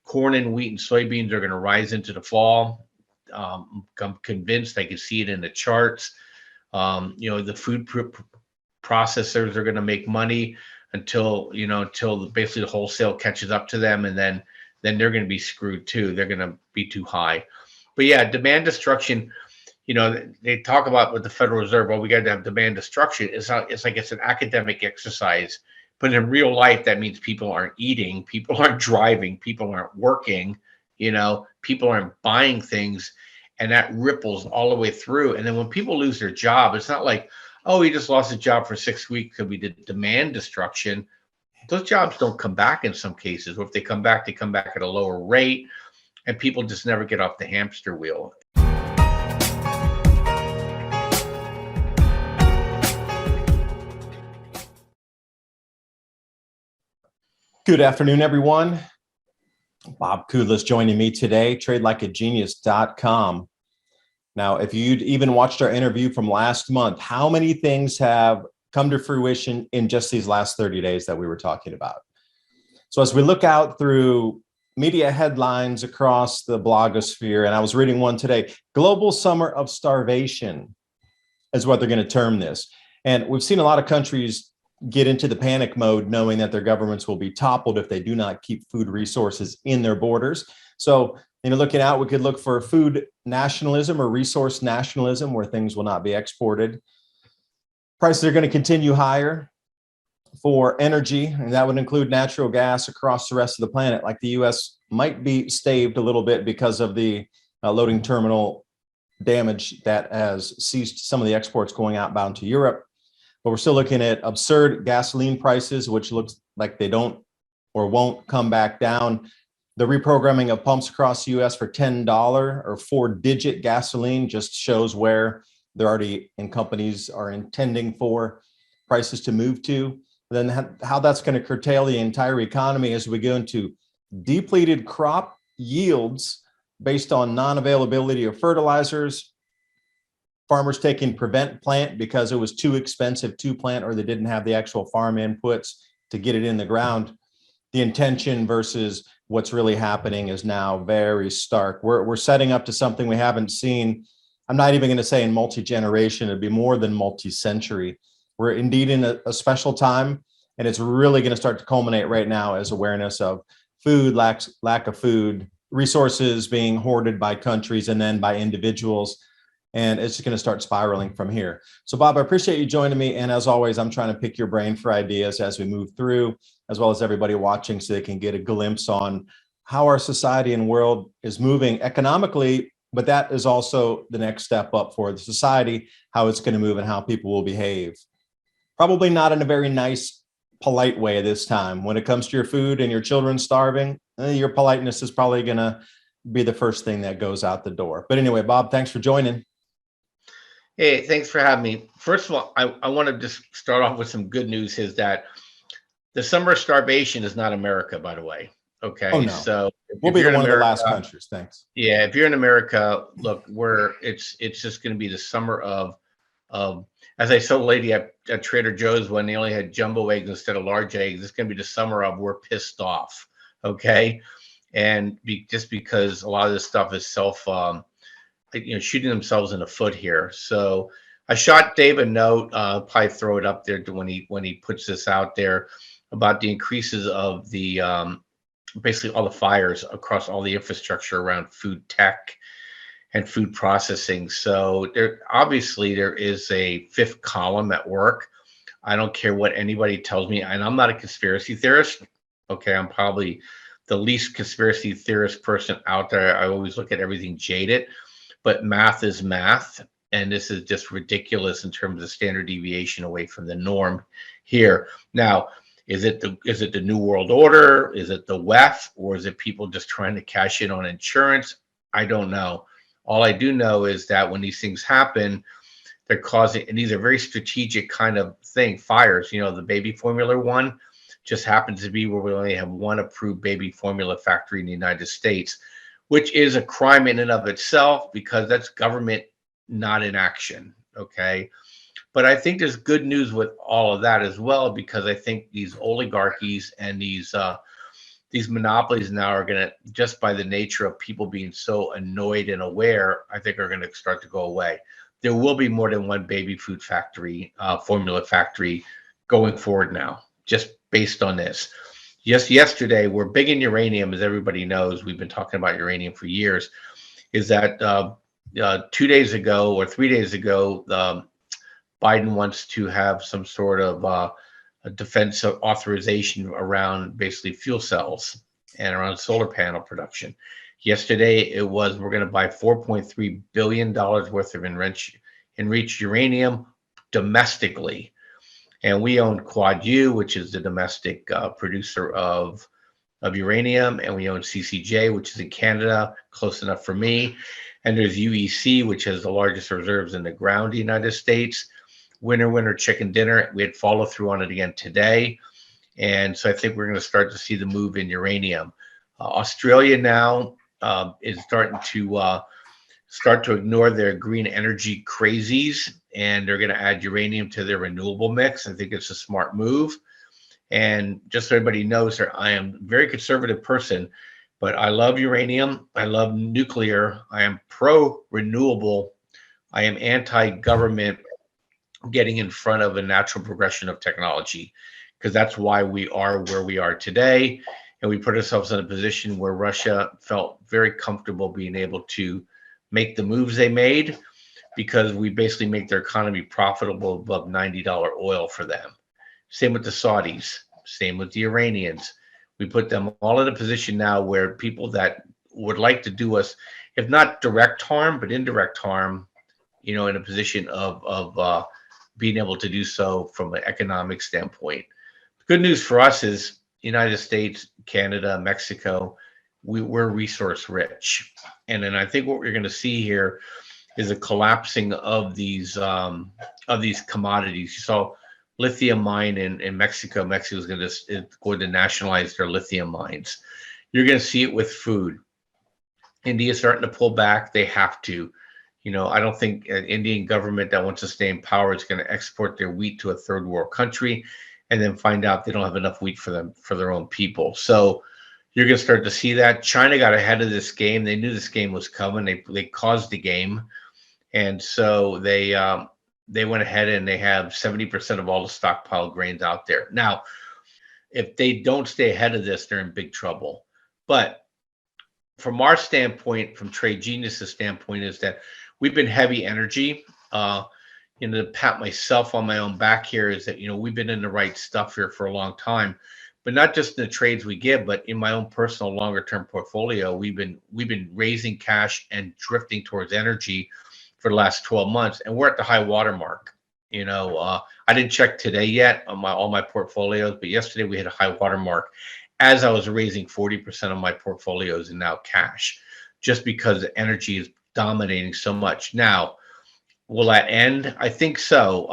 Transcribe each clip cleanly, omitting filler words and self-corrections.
corn and wheat and soybeans are going to rise into the fall. I'm convinced. I can see it in the charts. The food processors are going to make money until basically the wholesale catches up to them, and then they're going to be screwed too. They're going to be too high. But yeah, demand destruction. They talk about with the Federal Reserve, well, we got to have demand destruction. It's like it's an academic exercise, but in real life, that means people aren't eating, people aren't driving, people aren't working, people aren't buying things, and that ripples all the way through. And then when people lose their job, it's not like, oh, he just lost his job for 6 weeks because we did demand destruction. Those jobs don't come back in some cases, or if they come back at a lower rate, and people just never get off the hamster wheel. Good afternoon, everyone. Bob Kudla is joining me today, tradelikeagenius.com. Now, if you'd even watched our interview from last month, how many things have come to fruition in just these last 30 days that we were talking about? So as we look out through media headlines across the blogosphere, and I was reading one today, global summer of starvation is what they're going to term this. And we've seen a lot of countries get into the panic mode, knowing that their governments will be toppled if they do not keep food resources in their borders. So, looking out, we could look for food nationalism or resource nationalism, where things will not be exported. Prices are going to continue higher for energy, and that would include natural gas across the rest of the planet. Like the U.S. might be staved a little bit because of the loading terminal damage that has ceased some of the exports going outbound to Europe. But we're still looking at absurd gasoline prices, which looks like they don't or won't come back down. The reprogramming of pumps across the U.S. for $10 or 4-digit gasoline just shows where they're already and companies are intending for prices to move to. Then how that's going to curtail the entire economy as we go into depleted crop yields based on non-availability of fertilizers, farmers taking prevent plant because it was too expensive to plant, or they didn't have the actual farm inputs to get it in the ground. The intention versus what's really happening is now very stark. We're setting up to something we haven't seen. I'm not even going to say in multi-generation, it'd be more than multi-century. We're indeed in a special time, and it's really going to start to culminate right now as awareness of food, lack of food, resources being hoarded by countries and then by individuals. And it's just going to start spiraling from here. So, Bob, I appreciate you joining me. And as always, I'm trying to pick your brain for ideas as we move through, as well as everybody watching, so they can get a glimpse on how our society and world is moving economically. But that is also the next step up for the society, how it's going to move and how people will behave. Probably not in a very nice, polite way this time. When it comes to your food and your children starving, your politeness is probably going to be the first thing that goes out the door. But anyway, Bob, thanks for joining. Hey, thanks for having me. First of all, I want to just start off with some good news, is that the summer of starvation is not America, by the way. Okay. Oh, no. So we'll be one of the last countries. Thanks. Yeah. If you're in America, look, it's just going to be the summer of, as I told a lady at Trader Joe's when they only had jumbo eggs instead of large eggs, it's going to be the summer of we're pissed off. Okay. And just because a lot of this stuff is shooting themselves in the foot here. So I shot Dave a note, probably throw it up there when he puts this out there, about the increases of the basically all the fires across all the infrastructure around food tech and food processing. So there is a fifth column at work. I don't care what anybody tells me, and I'm not a conspiracy theorist. Okay, I'm probably the least conspiracy theorist person out there. I always look at everything jaded. But math is math, and this is just ridiculous in terms of standard deviation away from the norm here. Now, is it the New World Order? Is it the WEF? Or is it people just trying to cash in on insurance? I don't know. All I do know is that when these things happen, they're causing, and these are very strategic kind of thing, fires. The baby formula one just happens to be where we only have one approved baby formula factory in the United States, which is a crime in and of itself, because that's government not in action, okay? But I think there's good news with all of that as well, because I think these oligarchies and these these monopolies now are going to, just by the nature of people being so annoyed and aware, I think are going to start to go away. There will be more than one baby food factory, formula factory going forward now, just based on this. Just yesterday, we're big in uranium, as everybody knows. We've been talking about uranium for years. Is that 2 days ago or 3 days ago, Biden wants to have some sort of a defense authorization around basically fuel cells and around solar panel production. Yesterday, it was we're going to buy $4.3 billion worth of enriched uranium domestically. And we own Quad U, which is the domestic producer of uranium. And we own CCJ, which is in Canada, close enough for me. And there's UEC, which has the largest reserves in the ground in the United States. Winner, winner, chicken dinner. We had follow through on it again today. And so I think we're going to start to see the move in uranium. Australia now is starting to ignore their green energy crazies, and they're going to add uranium to their renewable mix. I think it's a smart move. And just so everybody knows, I am a very conservative person, but I love uranium. I love nuclear. I am pro-renewable. I am anti-government getting in front of a natural progression of technology, because that's why we are where we are today. And we put ourselves in a position where Russia felt very comfortable being able to make the moves they made, because we basically make their economy profitable above $90 oil for them. Same with the Saudis, same with the Iranians. We put them all in a position now where people that would like to do us, if not direct harm, but indirect harm, in a position of being able to do so from an economic standpoint. The good news for us is United States, Canada, Mexico, we're resource rich. And then I think what we're going to see here is a collapsing of these commodities. You saw lithium mine in Mexico. Mexico is going to nationalize their lithium mines. You're going to see it with food. India's starting to pull back. They have to. I don't think an Indian government that wants to stay in power is going to export their wheat to a third world country and then find out they don't have enough wheat for their own people. So you're going to start to see that. China got ahead of this game. They knew this game was coming. They caused the game. And so they went ahead and they have 70% of all the stockpiled grains out there. Now, if they don't stay ahead of this, they're in big trouble. But from our standpoint, from Trade Genius's standpoint, is that we've been heavy energy. To pat myself on my own back here is that, we've been in the right stuff here for a long time, but not just in the trades we give, but in my own personal longer term portfolio, we've been raising cash and drifting towards energy for the last 12 months. And we're at the high water mark. I didn't check today yet on all my portfolios, but yesterday we hit a high water mark as I was raising 40% of my portfolios in now cash, just because the energy is dominating so much. Now, will that end? I think so.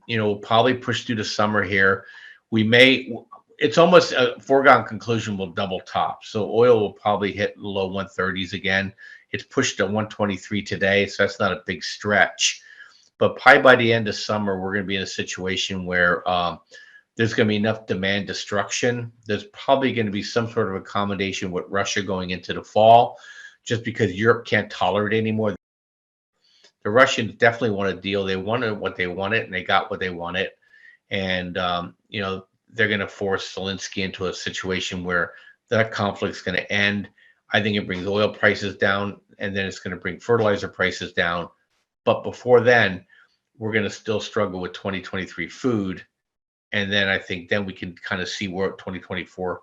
We'll probably push through the summer here. It's almost a foregone conclusion we'll double top. So oil will probably hit the low 130s again. It's pushed to 123 today, so that's not a big stretch. But probably by the end of summer, we're going to be in a situation where there's going to be enough demand destruction. There's probably going to be some sort of accommodation with Russia going into the fall, just because Europe can't tolerate it anymore. The Russians definitely want a deal. They wanted what they wanted, and they got what they wanted. And, they're going to force Zelensky into a situation where that conflict's going to end. I think it brings oil prices down, and then it's going to bring fertilizer prices down. But before then, we're going to still struggle with 2023 food. And then I think then we can kind of see where 2024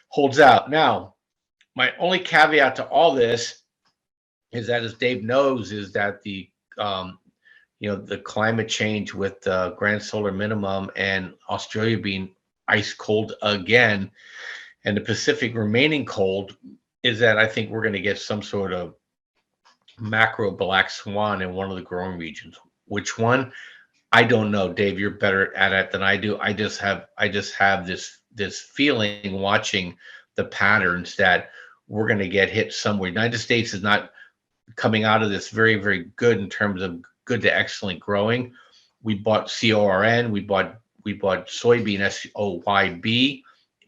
holds out. Now, my only caveat to all this is that, as Dave knows, is that the climate change with the grand solar minimum and Australia being ice cold again, and the Pacific remaining cold, is that I think we're going to get some sort of macro black swan in one of the growing regions. Which one? I don't know. Dave, you're better at it than I do. I just have this feeling watching the patterns that we're going to get hit somewhere. United States is not coming out of this very, very good in terms of good to excellent growing. We bought CORN, we bought soybean SOYB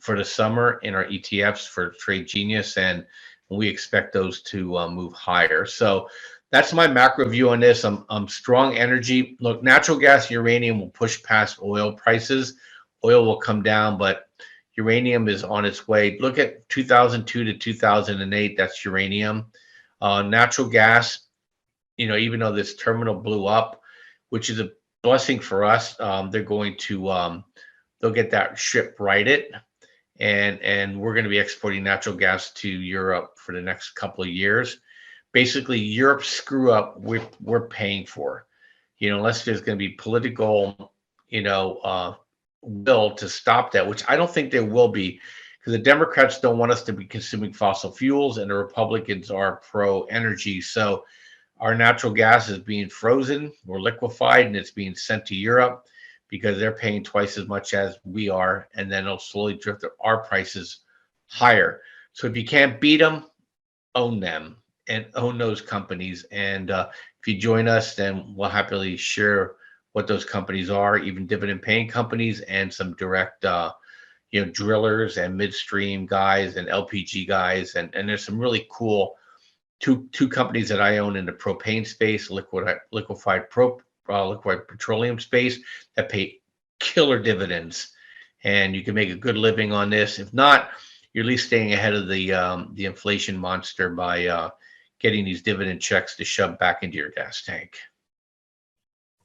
for the summer in our ETFs for Trade Genius, and we expect those to move higher. So that's my macro view on this. I'm strong energy. Look, natural gas, uranium will push past oil prices. Oil will come down, but uranium is on its way. Look at 2002 to 2008. That's uranium. Natural gas, even though this terminal blew up, which is a blessing for us, they're going to they'll get that ship righted, and we're going to be exporting natural gas to Europe for the next couple of years. Basically, Europe's screw up we're paying for, unless there's going to be political, will to stop that, which I don't think there will be, because the Democrats don't want us to be consuming fossil fuels, and the Republicans are pro-energy. So our natural gas is being frozen or liquefied, and it's being sent to Europe because they're paying twice as much as we are, and then it'll slowly drift our prices higher. So if you can't beat them, own them and own those companies. And if you join us, then we'll happily share what those companies are, even dividend-paying companies and some direct, drillers and midstream guys and LPG guys. And there's some really cool two companies that I own in the propane space, liquefied petroleum space, that pay killer dividends, and you can make a good living on this. If not, you're at least staying ahead of the inflation monster by getting these dividend checks to shove back into your gas tank.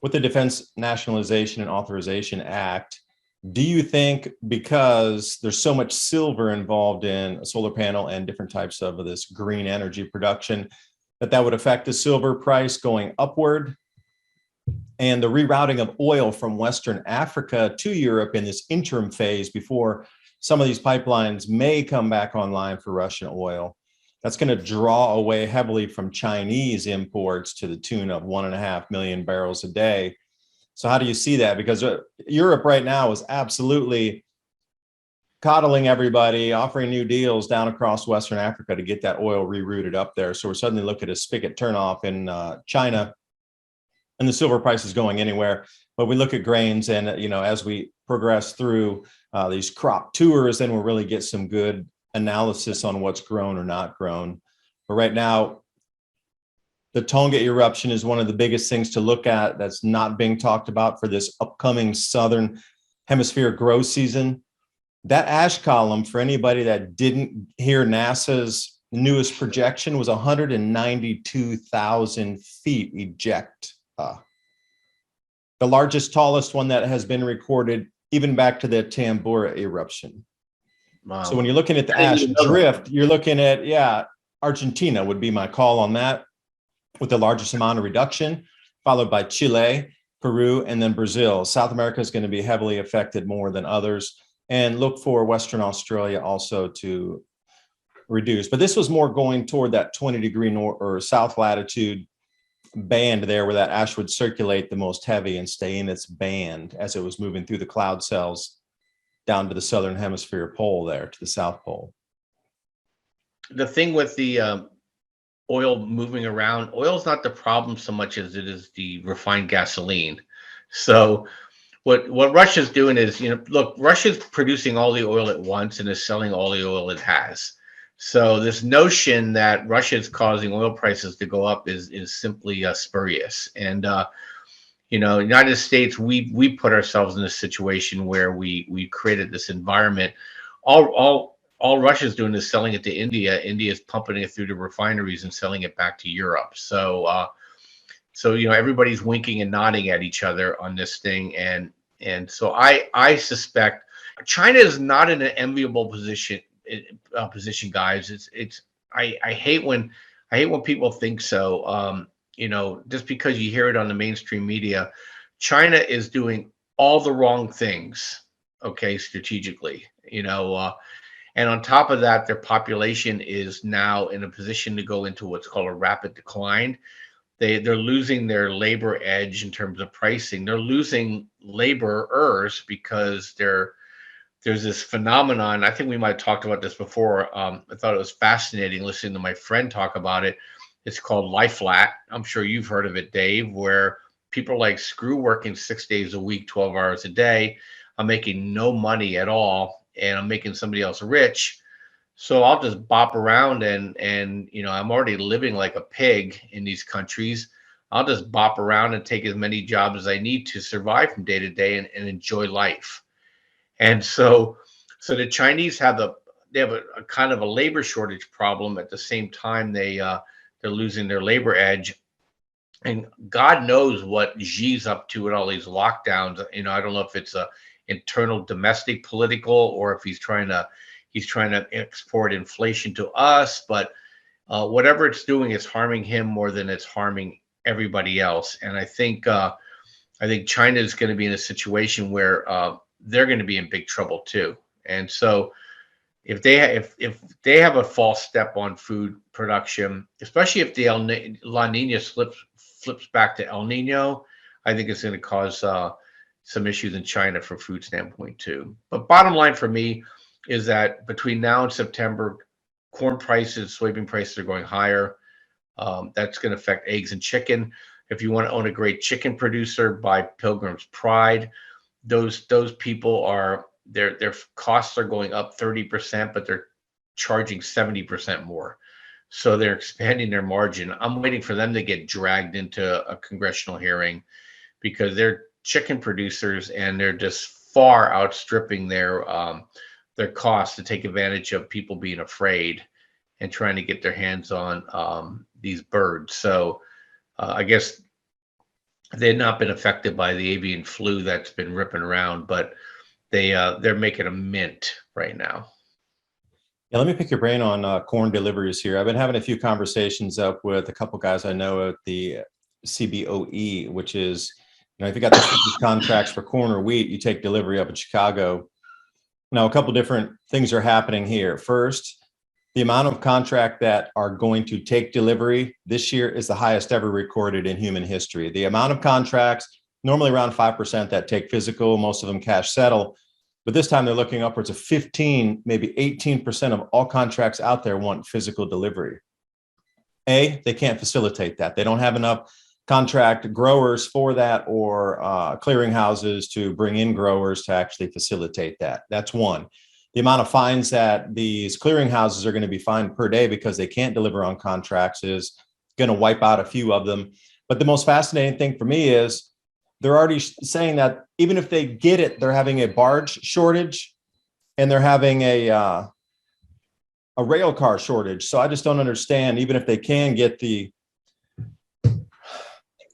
With the Defense Nationalization and Authorization Act, do you think, because there's so much silver involved in a solar panel and different types of this green energy production, that would affect the silver price going upward? And the rerouting of oil from Western Africa to Europe in this interim phase before some of these pipelines may come back online for Russian oil, that's going to draw away heavily from Chinese imports to the tune of 1.5 million barrels a day. So how do you see that? Because Europe right now is absolutely coddling everybody, offering new deals down across Western Africa to get that oil rerouted up there. So we're suddenly looking at a spigot turnoff in China, and the silver price is going anywhere. But we look at grains, and as we progress through these crop tours, then we'll really get some good analysis on what's grown or not grown. But right now, the Tonga eruption is one of the biggest things to look at that's not being talked about for this upcoming Southern Hemisphere growth season. That ash column, for anybody that didn't hear NASA's newest projection, was 192,000 feet eject. The largest, tallest one that has been recorded, even back to the Tambora eruption. Wow. So when you're looking at the ash drift, you're looking at, Argentina would be my call on that, with the largest amount of reduction, followed by Chile, Peru, and then Brazil. South America is going to be heavily affected more than others, and look for Western Australia also to reduce. But this was more going toward that 20-degree north or south latitude band there, where that ash would circulate the most heavy and stay in its band as it was moving through the cloud cells down to the Southern Hemisphere pole there, to the South Pole. The thing with the oil moving around, oil's not the problem so much as it is the refined gasoline. So what Russia's doing is, look, Russia's producing all the oil at once and is selling all the oil it has. So this notion that Russia is causing oil prices to go up is simply spurious. And United States, we put ourselves in a situation where we created this environment. All Russia's doing is selling it to India. India is pumping it through the refineries and selling it back to Europe. So everybody's winking and nodding at each other on this thing, and so I suspect China is not in an enviable position, guys. I hate when people think so. Just because you hear it on the mainstream media, China is doing all the wrong things, strategically, and on top of that, their population is now in a position to go into what's called a rapid decline. They're losing their labor edge in terms of pricing. They're losing laborers because there's this phenomenon. I think we might have talked about this before. I thought it was fascinating listening to my friend talk about it. It's called lie flat. I'm sure you've heard of it, Dave, where people screw working 6 days a week, 12 hours a day. I'm making no money at all. and I'm making somebody else rich. So I'll just bop around and I'm already living like a pig in these countries. I'll just bop around and take as many jobs as I need to survive from day to day and enjoy life. And so the Chinese have a kind of a labor shortage problem. At the same time, they're losing their labor edge. And God knows what Xi's up to with all these lockdowns. I don't know if it's a internal domestic political or if he's trying to export inflation to us. But whatever it's doing, it's harming him more than it's harming everybody else. And I think China is going to be in a situation where they're going to be in big trouble too. And so if they have a false step on food production, especially if the La Nina flips back to El Nino, I think it's going to cause some issues in China from food standpoint too. But bottom line for me is that between now and September, corn prices, soybean prices are going higher. That's going to affect eggs and chicken. If you want to own a great chicken producer, buy Pilgrim's Pride. Those people are their costs are going up 30%, but they're charging 70% more. So they're expanding their margin. I'm waiting for them to get dragged into a congressional hearing because they're chicken producers and they're just far outstripping their costs to take advantage of people being afraid and trying to get their hands on these birds. So I guess they've not been affected by the avian flu that's been ripping around, but they're making a mint right now. Yeah, let me pick your brain on corn deliveries here. I've been having a few conversations up with a couple guys I know at the CBOE, which is, if you got the contracts for corn or wheat, you take delivery up in Chicago. Now, a couple different things are happening here. First, the amount of contract that are going to take delivery this year is the highest ever recorded in human history. The amount of contracts, normally around 5% that take physical, most of them cash settle. But this time they're looking upwards of 15, maybe 18% of all contracts out there want physical delivery. They can't facilitate that. They don't have enough contract growers for that or clearinghouses to bring in growers to actually facilitate that. That's one. The amount of fines that these clearinghouses are going to be fined per day because they can't deliver on contracts is going to wipe out a few of them. But the most fascinating thing for me is they're already saying that even if they get it, they're having a barge shortage and they're having a rail car shortage. So I just don't understand, even if they can get the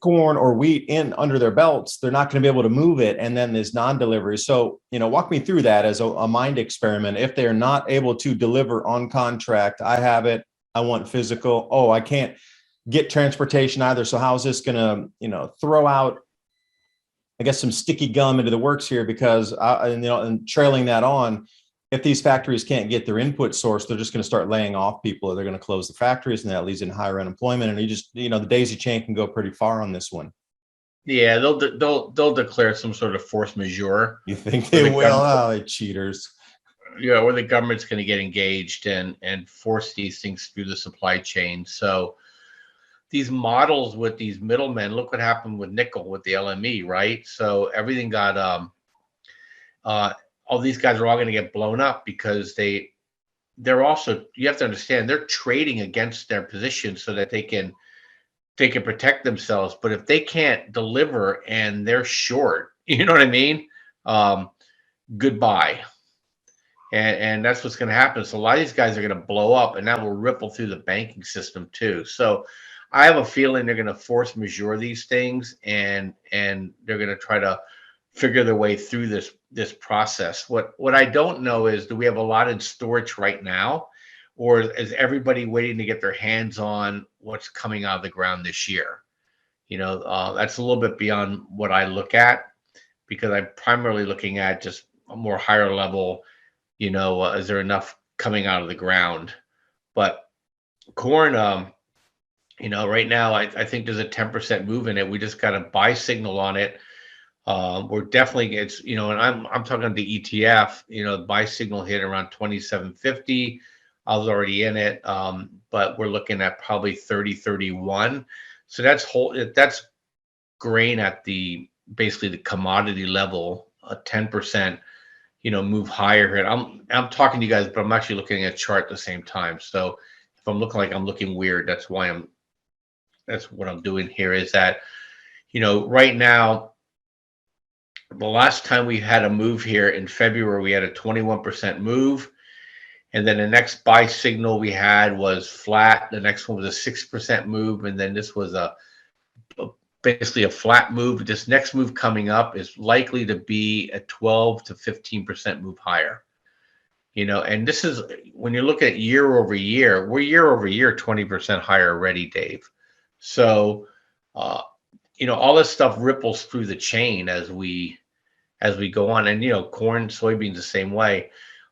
corn or wheat in under their belts, they're not going to be able to move it. And then there's non-delivery. So, walk me through that as a mind experiment. If they're not able to deliver on contract, I have it, I want physical. Oh, I can't get transportation either. So how is this going to, throw out, I guess, some sticky gum into the works here? Because, and trailing that on, if these factories can't get their input source, they're just going to start laying off people, or they're going to close the factories, and that leads in higher unemployment. And the daisy chain can go pretty far on this one. Yeah, they'll declare some sort of force majeure. You think they will? Oh, they cheaters. Yeah, or the government's going to get engaged and force these things through the supply chain. So these models with these middlemen, look what happened with nickel with the LME, right? So everything got all these guys are all going to get blown up because they're also, you have to understand, they're trading against their position so that they can protect themselves. But if they can't deliver and they're short, you know what I mean? Goodbye. And that's what's going to happen. So a lot of these guys are going to blow up, and that will ripple through the banking system too. So I have a feeling they're going to force majeure these things, and they're going to try to figure their way through this process. What I don't know is, do we have a lot in storage right now, or is everybody waiting to get their hands on what's coming out of the ground this year? That's a little bit beyond what I look at, because I'm primarily looking at just a more higher level. Is there enough coming out of the ground? But corn, right now I think there's a 10% move in it. We just got a buy signal on it. We're definitely, and I'm talking the ETF, buy signal hit around 27.50. I was already in it. But we're looking at probably 30.31. So that's grain at basically the commodity level, a 10%, move higher. And I'm talking to you guys, but I'm actually looking at a chart at the same time. So if I'm looking like I'm looking weird, that's what I'm doing here. Is that right now, the last time we had a move here in February, we had a 21% move. And then the next buy signal we had was flat. The next one was a 6% move. And then this was basically a flat move. This next move coming up is likely to be a 12 to 15% move higher. And this is when you look at year over year, we're year over year 20% higher already, Dave. So, all this stuff ripples through the chain as we go on. And, corn, soybeans the same way.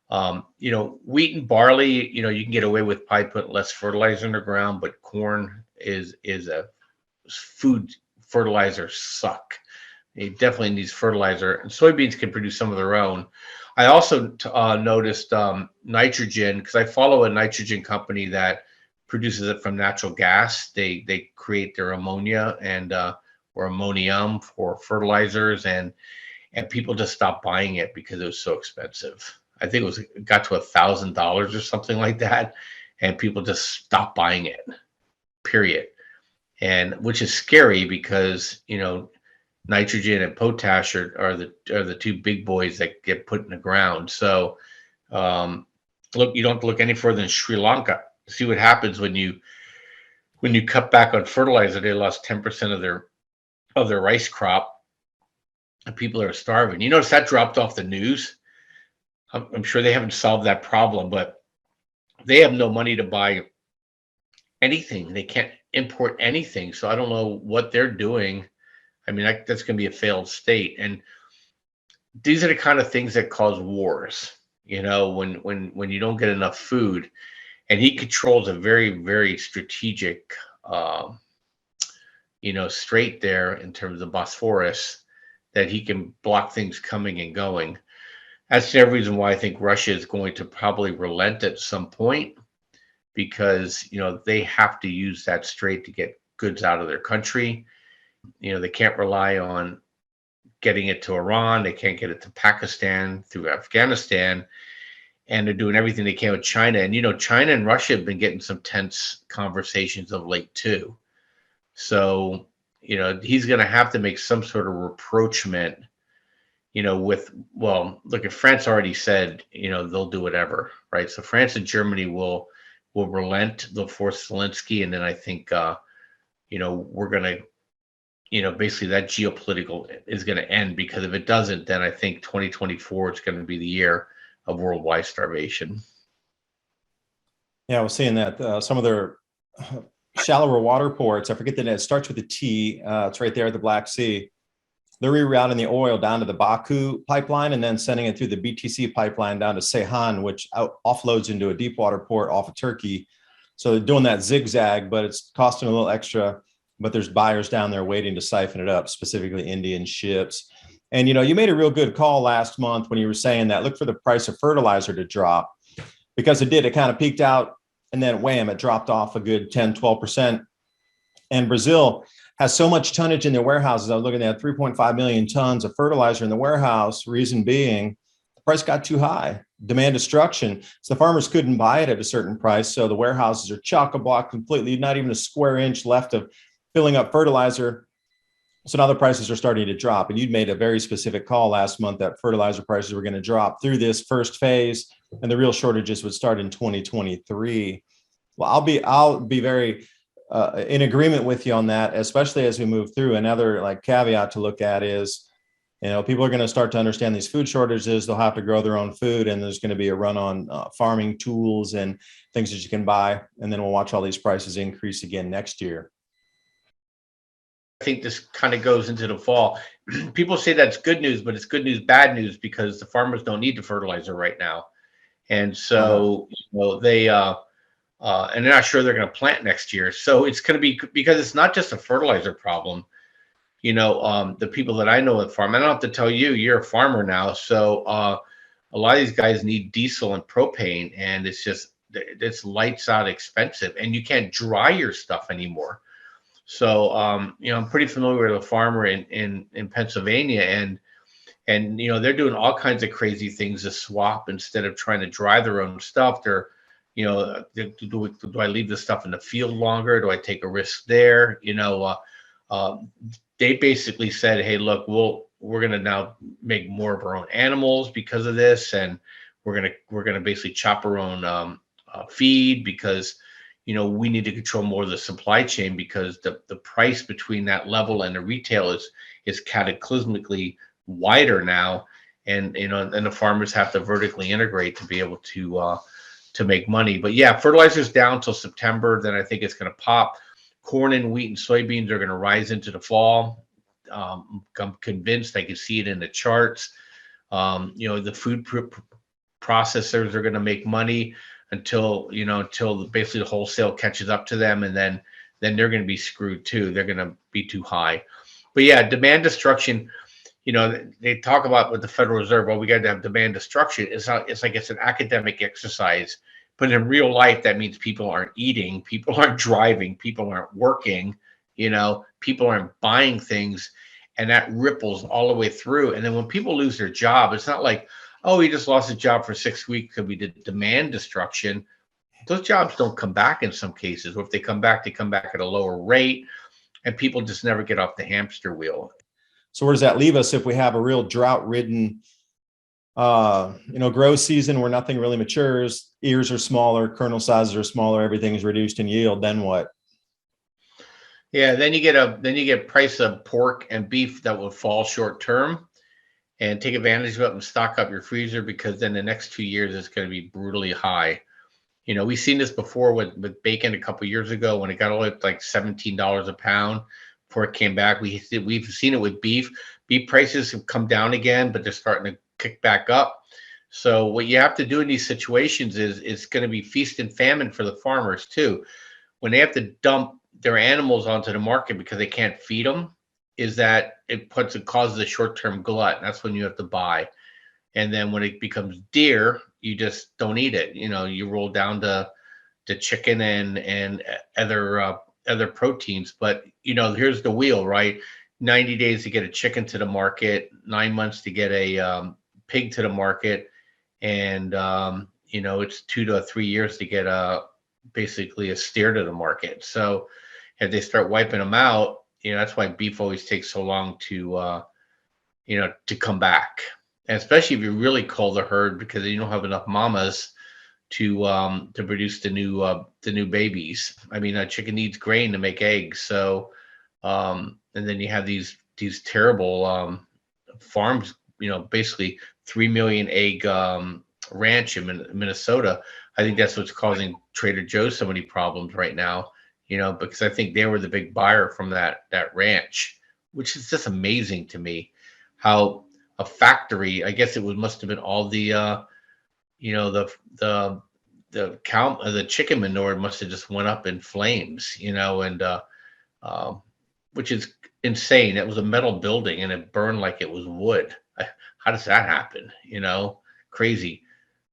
Wheat and barley, you can get away with probably putting less fertilizer in the ground, but corn is a food fertilizer suck. It definitely needs fertilizer, and soybeans can produce some of their own. I also noticed nitrogen, because I follow a nitrogen company that produces it from natural gas. They create their ammonia and or ammonium for fertilizers, and people just stopped buying it because it was so expensive. I think it got to $1,000 or something like that, and people just stopped buying it, period. And which is scary because nitrogen and potash are the two big boys that get put in the ground. So look, you don't have to look any further than Sri Lanka. See what happens when you cut back on fertilizer. They lost 10% of their rice crop, and people are starving. You notice that dropped off the news. I'm sure they haven't solved that problem, but they have no money to buy anything. They can't import anything. So I don't know what they're doing. I mean, that's going to be a failed state. And these are the kind of things that cause wars, when you don't get enough food. And he controls a very, very strategic, strait there in terms of Bosphorus, that he can block things coming and going. That's the reason why I think Russia is going to probably relent at some point, because they have to use that strait to get goods out of their country. They can't rely on getting it to Iran. They can't get it to Pakistan through Afghanistan, and they're doing everything they can with China. And China and Russia have been getting some tense conversations of late too. So he's going to have to make some sort of rapprochement. Look, if France already said, they'll do whatever, right? So France and Germany will relent. They'll force Zelensky, and then I think, we're going to, basically that geopolitical is going to end, because if it doesn't, then I think 2024 is going to be the year of worldwide starvation. Yeah, I was seeing that some of their shallower water ports, I forget the name, it starts with a T. It's right there at the Black Sea. They're rerouting the oil down to the Baku pipeline and then sending it through the BTC pipeline down to Ceyhan, which offloads into a deep water port off of Turkey. So they're doing that zigzag, but it's costing a little extra. But there's buyers down there waiting to siphon it up, specifically Indian ships. And, you made a real good call last month when you were saying that look for the price of fertilizer to drop, because it did. It kind of peaked out, and then wham, it dropped off a good 10, 12%. And Brazil has so much tonnage in their warehouses. I was looking at 3.5 million tons of fertilizer in the warehouse. Reason being, the price got too high. Demand destruction. So the farmers couldn't buy it at a certain price. So the warehouses are chock-a-block completely, not even a square inch left of filling up fertilizer. So now the prices are starting to drop. And you'd made a very specific call last month that fertilizer prices were going to drop through this first phase, and the real shortages would start in 2023. Well, I'll be very in agreement with you on that, especially as we move through. Another caveat to look at is, people are going to start to understand these food shortages. They'll have to grow their own food, and there's going to be a run on farming tools and things that you can buy. And then we'll watch all these prices increase again next year. I think this kind of goes into the fall. People say that's good news, but it's good news, bad news, because the farmers don't need the fertilizer right now. And so, they and they're not sure they're going to plant next year. So it's going to be, because it's not just a fertilizer problem. The people that I know at farm, I don't have to tell you, you're a farmer now. So a lot of these guys need diesel and propane, and it's lights out expensive, and you can't dry your stuff anymore. So, I'm pretty familiar with a farmer in Pennsylvania, And they're doing all kinds of crazy things to swap instead of trying to dry their own stuff. They're do I leave the stuff in the field longer? Do I take a risk there? They basically said, hey, look, we're going to now make more of our own animals because of this, and we're going to basically chop our own feed, because we need to control more of the supply chain, because the price between that level and the retail is cataclysmically wider now, and the farmers have to vertically integrate to be able to make money. But yeah, fertilizer's down till September. Then I think it's going to pop. Corn and wheat and soybeans are going to rise into the fall. I'm convinced. I can see it in the charts. The food processors are going to make money until basically the wholesale catches up to them, and then they're going to be screwed too. They're going to be too high. But yeah, demand destruction. They talk about with the Federal Reserve, well, we got to have demand destruction. It's like it's an academic exercise, but in real life, that means people aren't eating, people aren't driving, people aren't working, people aren't buying things, and that ripples all the way through. And then when people lose their job, it's not like, oh, he just lost his job for 6 weeks because we did demand destruction. Those jobs don't come back in some cases. Or if they come back at a lower rate, and people just never get off the hamster wheel. So where does that leave us if we have a real drought-ridden, grow season where nothing really matures, ears are smaller, kernel sizes are smaller, everything is reduced in yield? Then what? Yeah, then you get price of pork and beef that will fall short term, and take advantage of it and stock up your freezer, because then the next 2 years is going to be brutally high. We've seen this before with bacon a couple of years ago when it got all the way up to like $17 a pound. Before it came back, we've seen it with beef. Beef prices have come down again, but they're starting to kick back up. So what you have to do in these situations is it's going to be feast and famine for the farmers too. When they have to dump their animals onto the market because they can't feed them, is that it causes a short-term glut. That's when you have to buy. And then when it becomes dear, you just don't eat it. You roll down to chicken and other proteins. But here's the wheel, right? 90 days to get a chicken to the market, 9 months to get a pig to the market, and it's 2 to 3 years to get basically a steer to the market. So if they start wiping them out, that's why beef always takes so long to come back. And especially if you really cull the herd, because you don't have enough mamas to produce the new babies. I mean, a chicken needs grain to make eggs. So and then you have these terrible farms, basically 3 million egg ranch in Minnesota. I think that's what's causing Trader Joe's so many problems right now, because I think they were the big buyer from that ranch, which is just amazing to me how a factory, I guess must have been all the the chicken manure must have just went up in flames, which is insane. It was a metal building and it burned like it was wood. How does that happen? Crazy.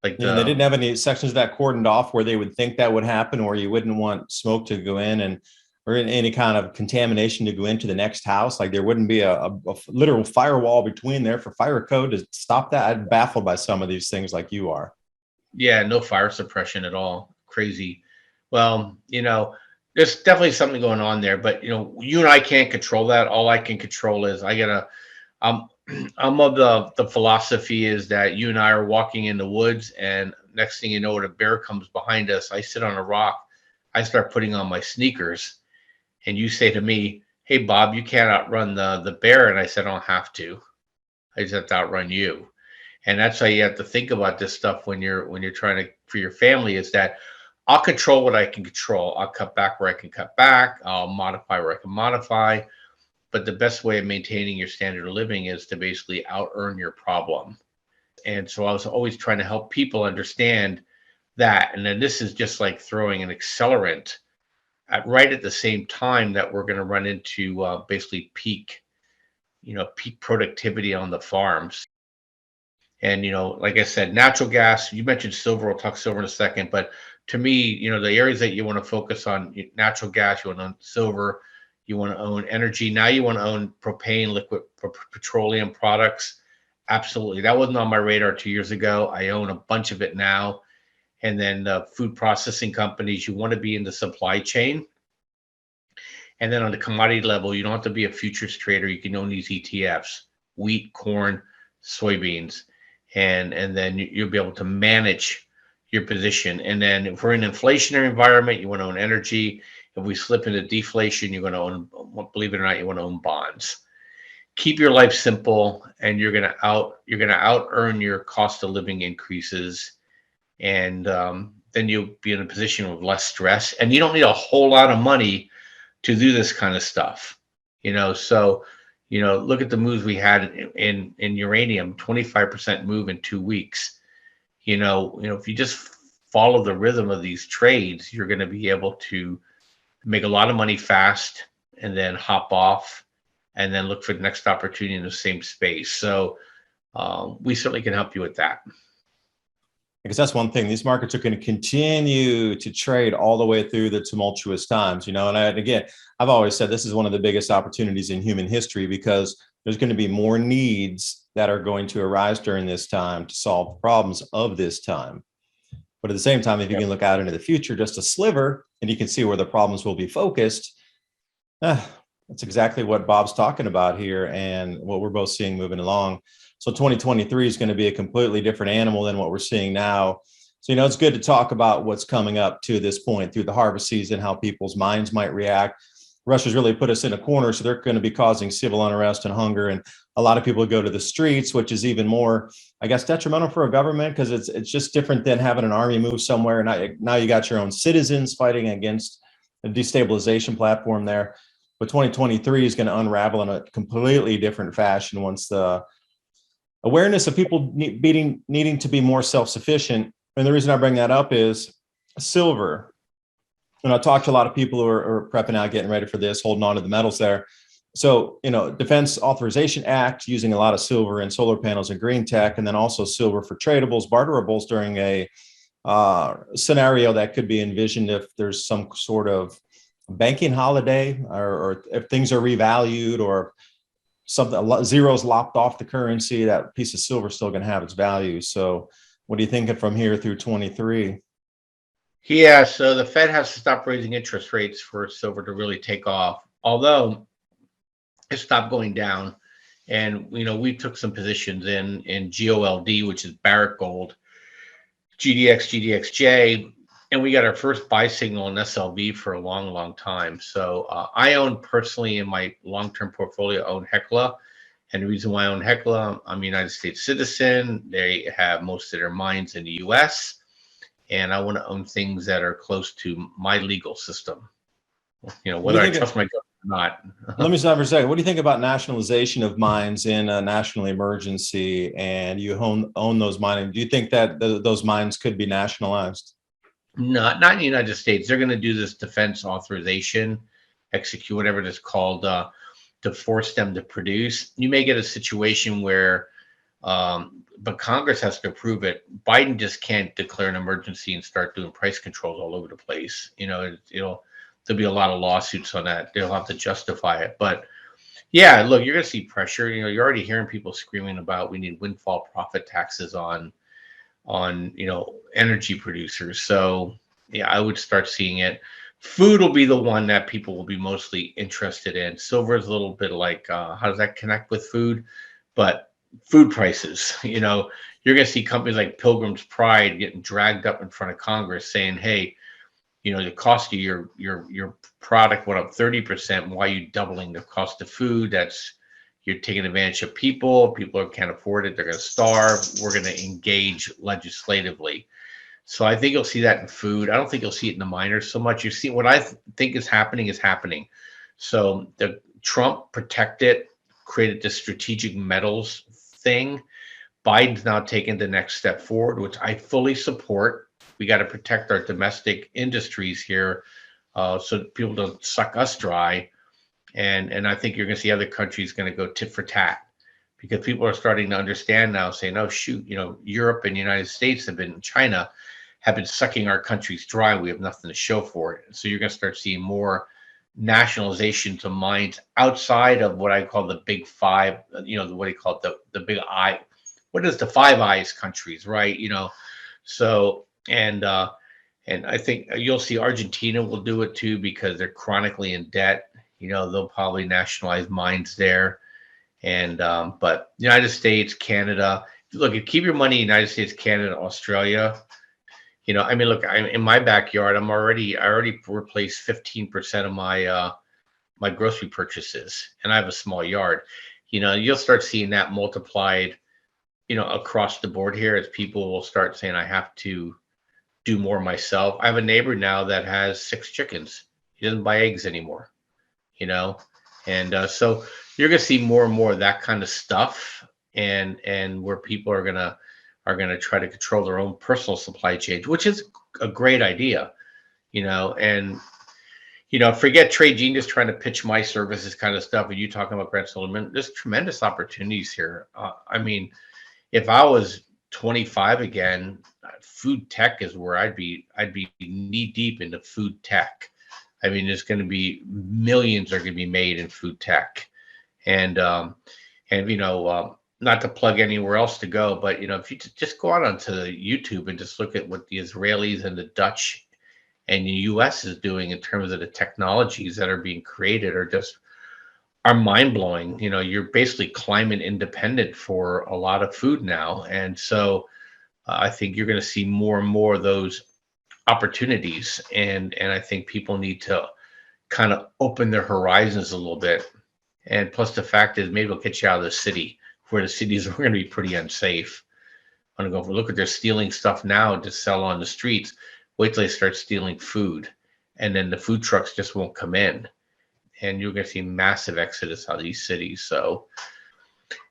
Like they didn't have any sections of that cordoned off where they would think that would happen, or you wouldn't want smoke to go in or any kind of contamination to go into the next house. Like there wouldn't be a literal firewall between there for fire code to stop that. I'm baffled by some of these things like you are. Yeah, no fire suppression at all. Crazy. Well, there's definitely something going on there, but you and I can't control that. All I can control is I'm of the philosophy is that you and I are walking in the woods, and next thing you know, when a bear comes behind us, I sit on a rock, I start putting on my sneakers, and you say to me, "Hey, Bob, you can't outrun the bear," and I said, "I don't have to. I just have to outrun you." And that's how you have to think about this stuff when you're trying to, for your family, is that I'll control what I can control. I'll cut back where I can cut back. I'll modify where I can modify. But the best way of maintaining your standard of living is to basically out-earn your problem. And so I was always trying to help people understand that. And then this is just like throwing an accelerant right at the same time that we're going to run into basically peak productivity on the farms. And, like I said, natural gas, you mentioned silver, we'll talk silver in a second, but to me, the areas that you want to focus on, natural gas, you want to own silver, you want to own energy. Now you want to own propane, liquid petroleum products, Absolutely. That wasn't on my radar 2 years ago. I own a bunch of it now. And then food processing companies, you want to be in the supply chain. And then on the commodity level, you don't have to be a futures trader. You can own these ETFs, wheat, corn, soybeans, and then you'll be able to manage your position. And then if we're in an inflationary environment, you want to own energy. If we slip into deflation, you're going to own, believe it or not, you want to own bonds. Keep your life simple, and you're going to out earn your cost of living increases, and then you'll be in a position of less stress, and you don't need a whole lot of money to do this kind of stuff. So look at the moves we had in uranium, 25% move in 2 weeks. If you just follow the rhythm of these trades, you're going to be able to make a lot of money fast and then hop off and then look for the next opportunity in the same space. So we certainly can help you with that. Because that's one thing, these markets are going to continue to trade all the way through the tumultuous times, and again, I've always said this is one of the biggest opportunities in human history, because there's going to be more needs that are going to arise during this time to solve the problems of this time. But at the same time, if you can look out into the future, just a sliver, and you can see where the problems will be focused, that's exactly what Bob's talking about here and what we're both seeing moving along. So 2023 is going to be a completely different animal than what we're seeing now. So, it's good to talk about what's coming up to this point through the harvest season, how people's minds might react. Russia's really put us in a corner, so they're going to be causing civil unrest and hunger. And a lot of people go to the streets, which is even more, I guess, detrimental for a government, because it's just different than having an army move somewhere. And now you got your own citizens fighting against a destabilization platform there. But 2023 is going to unravel in a completely different fashion once the awareness of people needing to be more self-sufficient. And the reason I bring that up is silver. And I talked to a lot of people who are prepping out, getting ready for this, holding on to the metals there. So, Defense Authorization Act, using a lot of silver in solar panels and green tech, and then also silver for tradables, barterables during a scenario that could be envisioned if there's some sort of banking holiday, or if things are revalued, or something, zeros lopped off the currency, that piece of silver is still going to have its value. So what are you thinking from here through 23? Yeah, so the Fed has to stop raising interest rates for silver to really take off, although it stopped going down. And, we took some positions in GOLD, which is Barrick Gold, GDX, GDXJ, and we got our first buy signal in SLV for a long, long time. So I own personally in my long-term portfolio, own Hecla. And the reason why I own Hecla, I'm a United States citizen. They have most of their mines in the US. And I want to own things that are close to my legal system, whether I trust my government or not. Let me stop for a second. What do you think about nationalization of mines in a national emergency, and you own those mines? Do you think that those mines could be nationalized? Not in the United States. They're going to do this defense authorization, execute whatever it is called, to force them to produce. You may get a situation where, but Congress has to approve it. Biden just can't declare an emergency and start doing price controls all over the place. There'll be a lot of lawsuits on that. They'll have to justify it. But yeah, look, you're going to see pressure. You're already hearing people screaming about we need windfall profit taxes on energy producers. So yeah, I would start seeing it. Food will be the one that people will be mostly interested in. Silver is a little bit like, how does that connect with food? But food prices, you're going to see companies like Pilgrim's Pride getting dragged up in front of Congress saying, hey, the cost of your product went up 30%. Why are you doubling the cost of food? You're taking advantage of people. People can't afford it. They're going to starve. We're going to engage legislatively. So I think you'll see that in food. I don't think you'll see it in the miners so much. You see what I think is happening. So the Trump protected, created this strategic metals thing. Biden's now taken the next step forward, which I fully support. We got to protect our domestic industries here, so people don't suck us dry. And I think you're going to see other countries going to go tit for tat, because people are starting to understand now, saying, oh, shoot, Europe and the United States China have been sucking our countries dry. We have nothing to show for it. So you're going to start seeing more nationalization to mines outside of what I call the big five, what do you call it, the big what is the Five Eyes countries, right? So and I think you'll see Argentina will do it too because they're chronically in debt. They'll probably nationalize mines there. And but United States, Canada, look, keep your money in United States, Canada, Australia. I mean, look, I'm in my backyard. I already replaced 15% of my grocery purchases, and I have a small yard. You'll start seeing that multiplied, across the board here as people will start saying, I have to do more myself. I have a neighbor now that has 6 chickens. He doesn't buy eggs anymore, and so you're going to see more and more of that kind of stuff, and where people are gonna try to control their own personal supply chains, which is a great idea, and forget Trade Genius trying to pitch my services kind of stuff. And you talking about Grant Sullivan, there's tremendous opportunities here. I mean, if I was 25 again, food tech is where I'd be knee deep into food tech. I mean, there's going to be millions are going to be made in food tech, and not to plug anywhere else to go, but if you just go out onto YouTube and just look at what the Israelis and the Dutch and the U.S. is doing in terms of the technologies that are being created are mind blowing. You're basically climate independent for a lot of food now, and so I think you're going to see more and more of those opportunities, and I think people need to kind of open their horizons a little bit. And plus, the fact is, maybe it'll get you out of the city, where the cities are going to be pretty unsafe. I'm going to go look at they're stealing stuff now to sell on the streets. Wait till they start stealing food, and then the food trucks just won't come in, and you're going to see massive exodus out of these cities. So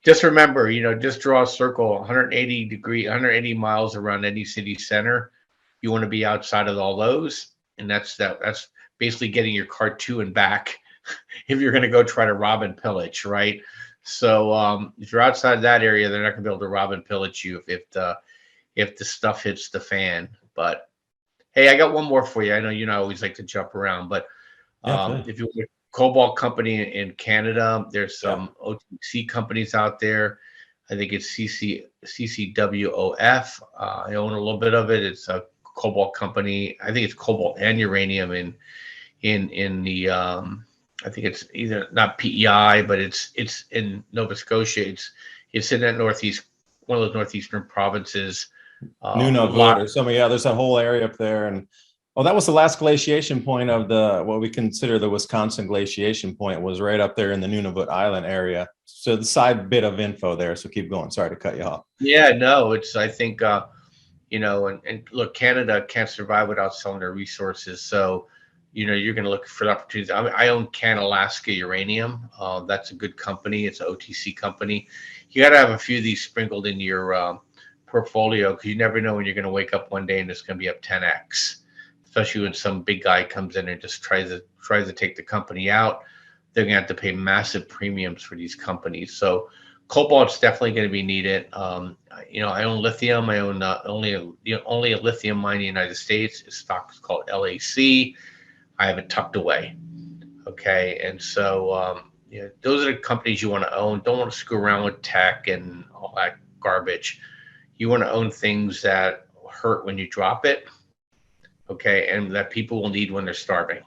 just remember, just draw a circle 180 miles around any city center. You want to be outside of all those, and that's basically getting your car to and back if you're going to go try to rob and pillage, right? So if you're outside that area, they're not going to be able to rob and pillage you if the stuff hits the fan. But hey, I got one more for you. I know I always like to jump around, but if you want a cobalt company in Canada, there's some OTC companies out there. I think it's CCWOF. I own a little bit of it. It's a cobalt company. I think it's cobalt and uranium in the I think it's either not PEI, but it's in Nova Scotia. It's in that northeast, one of those northeastern provinces. Nunavut or something. Yeah, there's a whole area up there. And that was the last glaciation point of what we consider the Wisconsin glaciation point, was right up there in the Nunavut Island area. So the side bit of info there. So keep going. Sorry to cut you off. Yeah, no, I think and look, Canada can't survive without selling their resources. So you're going to look for opportunities. I own Canalaska Uranium. That's a good company. It's an OTC company. You got to have a few of these sprinkled in your portfolio, because you never know when you're going to wake up one day and it's going to be up 10x. Especially when some big guy comes in and just tries to take the company out. They're going to have to pay massive premiums for these companies. So cobalt's definitely going to be needed. I own lithium. I own only a lithium mine in the United States. Its stock is called LAC. I have it tucked away. Okay. And so, those are the companies you want to own. Don't want to screw around with tech and all that garbage. You want to own things that hurt when you drop it. Okay. And that people will need when they're starving.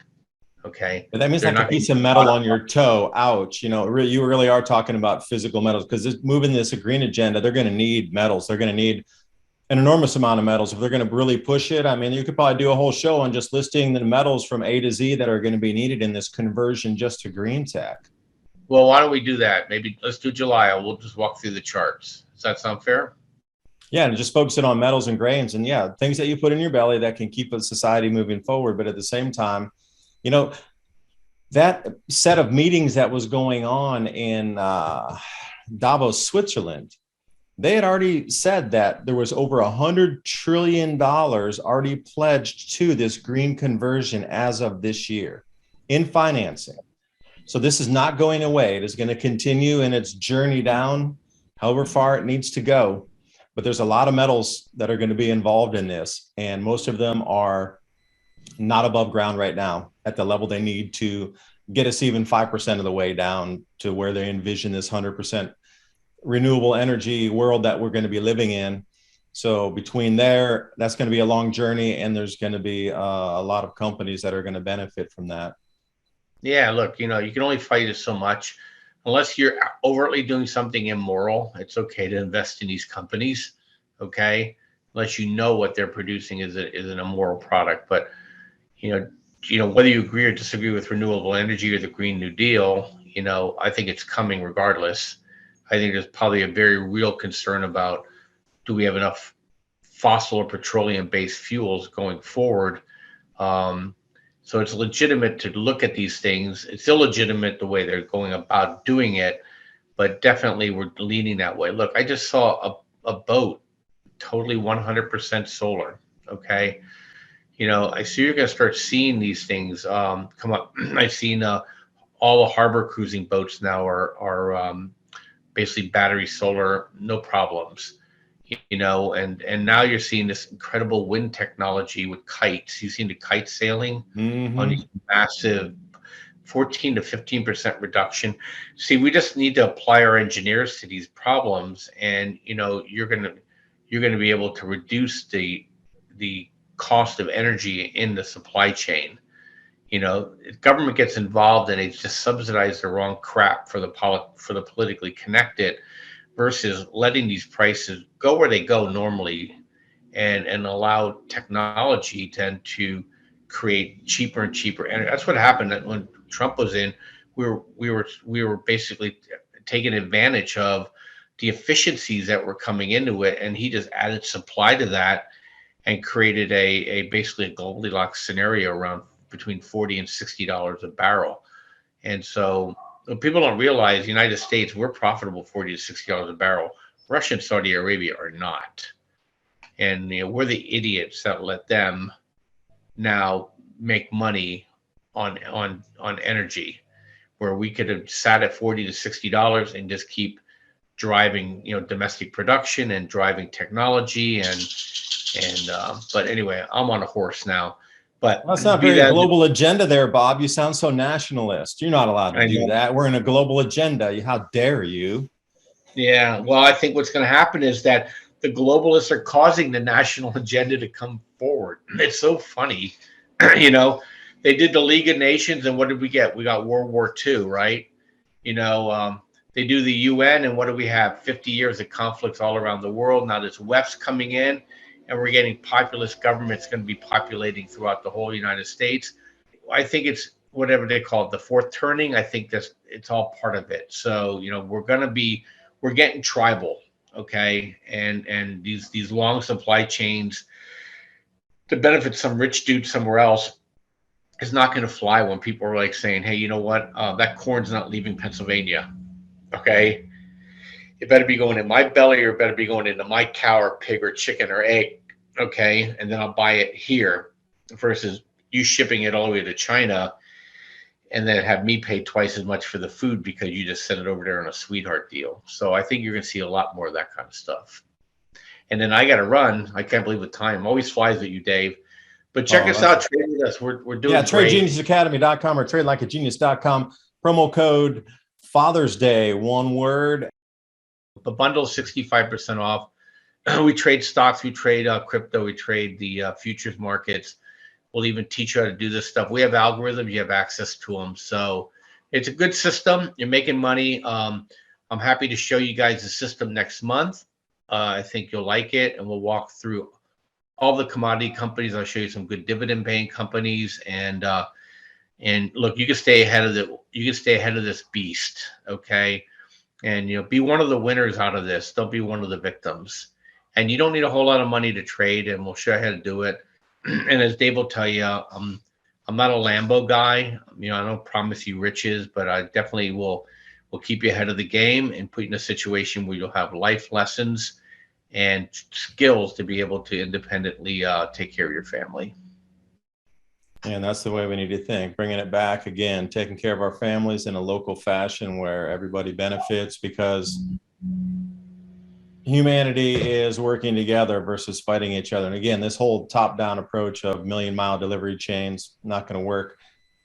Okay. But that means like a piece of metal on your toe. Ouch. You really are talking about physical metals, because moving this green agenda, they're going to need metals. They're going to need an enormous amount of metals if they're going to really push it. I mean, you could probably do a whole show on just listing the metals from A to Z that are going to be needed in this conversion just to green tech. Well, why don't we do that? Maybe let's do July. We'll just walk through the charts. Does that sound fair? Yeah, and just focusing on metals and grains, and things that you put in your belly that can keep a society moving forward. But at the same time, that set of meetings that was going on in Davos, Switzerland, they had already said that there was over $100 trillion already pledged to this green conversion as of this year in financing. So this is not going away. It is going to continue in its journey down, however far it needs to go. But there's a lot of metals that are going to be involved in this, and most of them are not above ground right now at the level they need to get us even 5% of the way down to where they envision this 100% renewable energy world that we're going to be living in. So between there, that's going to be a long journey, and there's going to be a lot of companies that are going to benefit from that. Yeah, look, you can only fight it so much. Unless you're overtly doing something immoral, it's okay to invest in these companies, okay? Unless you know what they're producing is an immoral product. But you whether you agree or disagree with renewable energy or the Green New Deal, I think it's coming regardless. I think there's probably a very real concern about, do we have enough fossil or petroleum-based fuels going forward? So it's legitimate to look at these things. It's illegitimate the way they're going about doing it, but definitely we're leaning that way. Look, I just saw a boat totally 100% solar. Okay. I see you're going to start seeing these things come up. I've seen all the harbor cruising boats now are basically battery solar, no problems. And now you're seeing this incredible wind technology with kites. You've seen the kite sailing on these massive 14 to 15% reduction. See, we just need to apply our engineers to these problems, and you're gonna be able to reduce the cost of energy in the supply chain. If government gets involved and they just subsidize the wrong crap for the politically connected, versus letting these prices go where they go normally, and allow technology to create cheaper and cheaper. And that's what happened when Trump was in. We were basically taking advantage of the efficiencies that were coming into it, and he just added supply to that and created basically a Goldilocks scenario around between $40 and $60 a barrel. And so people don't realize the United States, we're profitable $40 to $60 a barrel. Russia and Saudi Arabia are not. And we're the idiots that let them now make money on energy, where we could have sat at $40 to $60 and just keep driving domestic production and driving technology and but anyway, I'm on a horse now. But that's not very global agenda there, Bob. You sound so nationalist. You're not allowed to do that. We're in a global agenda. How dare you? Yeah, well, I think what's going to happen is that the globalists are causing the national agenda to come forward. It's so funny. They did the League of Nations, and what did we get? We got World War II, right? They do the UN, and what do we have? 50 years of conflicts all around the world. Now there's WEFs coming in, and we're getting populist governments going to be populating throughout the whole United States. I think it's whatever they call it, the fourth turning. I think it's all part of it. So, we're getting tribal, okay? And these long supply chains to benefit some rich dude somewhere else is not going to fly when people are like saying, hey, you know what? That corn's not leaving Pennsylvania, okay? It better be going in my belly, or it better be going into my cow or pig or chicken or egg, okay? And then I'll buy it here, versus you shipping it all the way to China and then have me pay twice as much for the food because you just sent it over there on a sweetheart deal. So I think you're going to see a lot more of that kind of stuff. And then I got to run. I can't believe the time always flies with you, Dave. But check us out. Trade with us. We're doing TradeGeniusAcademy.com or TradeLikeAGenius.com. Promo code Father's Day, one word. The bundle is 65% off. We trade stocks, we trade crypto, we trade the futures markets. We'll even teach you how to do this stuff. We have algorithms, you have access to them. So it's a good system. You're making money. I'm happy to show you guys the system next month. I think you'll like it, and we'll walk through all the commodity companies. I'll show you some good dividend paying companies, and look, you can stay ahead of this beast, okay? And be one of the winners out of this. Don't be one of the victims. And you don't need a whole lot of money to trade, and we'll show you how to do it. And as Dave will tell you, I'm not a Lambo guy. I don't promise you riches, but I definitely will keep you ahead of the game and put you in a situation where you'll have life lessons and skills to be able to independently take care of your family. And that's the way we need to think, bringing it back again, taking care of our families in a local fashion where everybody benefits, because humanity is working together versus fighting each other. And again, this whole top-down approach of million-mile delivery chains, not going to work.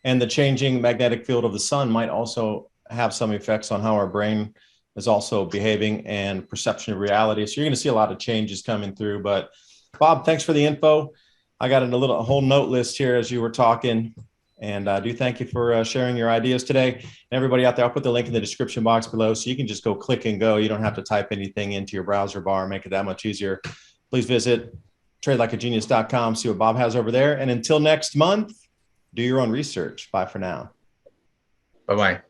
And the changing magnetic field of the sun might also have some effects on how our brain is also behaving and perception of reality. So you're going to see a lot of changes coming through. But Bob, thanks for the info. I got a whole note list here as you were talking. And I do thank you for sharing your ideas today. And everybody out there, I'll put the link in the description box below so you can just go click and go. You don't have to type anything into your browser bar, make it that much easier. Please visit tradelikeagenius.com, see what Bob has over there. And until next month, do your own research. Bye for now. Bye-bye.